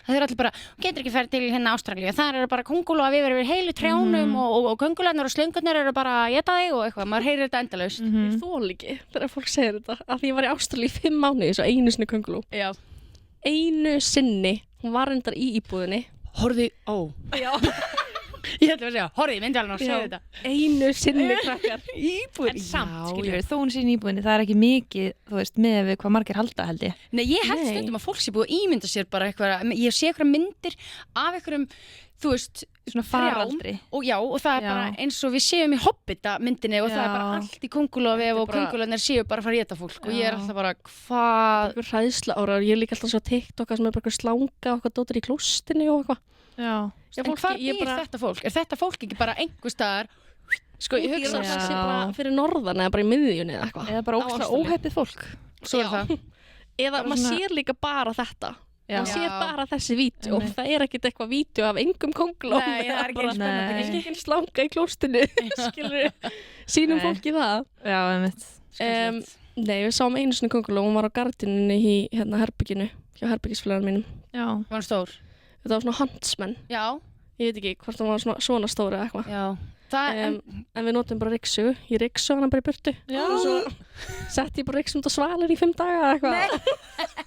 Það eru allir bara, getur ekki ferð til hérna Ástralíu, það eru bara kónguló að við yfir heilu trjánum og kóngulærnar og slöngurnar eru bara að éta þig og eitthvað, maður heyrir þetta endalaust. Ég þoli ekki þegar fólk segir þetta, að því ég var í Ástralíu í 5 mánuði, svo einu sinni könguló. Já. Einu sinni, hún var reyndar í íbúðinni. Horfði, Já. Ég ætla að segja, horfði, myndi alveg að segja þetta. Einu sinni krakkar. En samt, skilju. þó hún sé í íbúðinni, það ekki mikið, þú veist, með við hvað margir halda held ég. Nei, ég held stundum að fólk sé búið að ímynda sér bara eitthvað, ég sé eitthvað myndir af einhverjum, þú veist, Svona faraldri. Og það er bara eins og við séum í Hobbita myndinni og það er bara allt í kóngulófi og kóngulónir séu bara að fara að éta fólk og ég er alltaf bara, hvað? Eitthvað hræðsla ára, ég er líka alltaf svo TikTok sem er bara eitthvað slanga og eitthvað dóttir í klóstinni og eitthvað. En hvað býr þetta fólk? Er þetta fólk ekki bara einhver staðar? Sko, ég hugsa að það sé bara fyrir norðan eða bara í miðjunni eða eitthvað. Eða bara ókslega óheppið fólk. Svo er það. Eða maður sér líka bara þetta. maður sér bara þessi vídeo og það er ekkert eitthvað vídeo af engum kóngulóm. Nei, það er ekki spennandi. Ekki engin slanga í klóstinu, skilur sínum fólki það. Já, einmitt. Nei, við sáum einu sinni kóngulóm, hún var á gardinunni í hérna herbygginu, hjá herbyggisfélaganum mínum. Já. Var hún stór? Þetta var svona huntsman. Já. Ég veit ekki hvort hún var svona stóra eða eitthvað. Já. En við notum bara ryksu. Ég ryksu hana bara í burtu. Já. Og svo setti ég bara ryksu út á svalir í 5 daga eða eitthvað.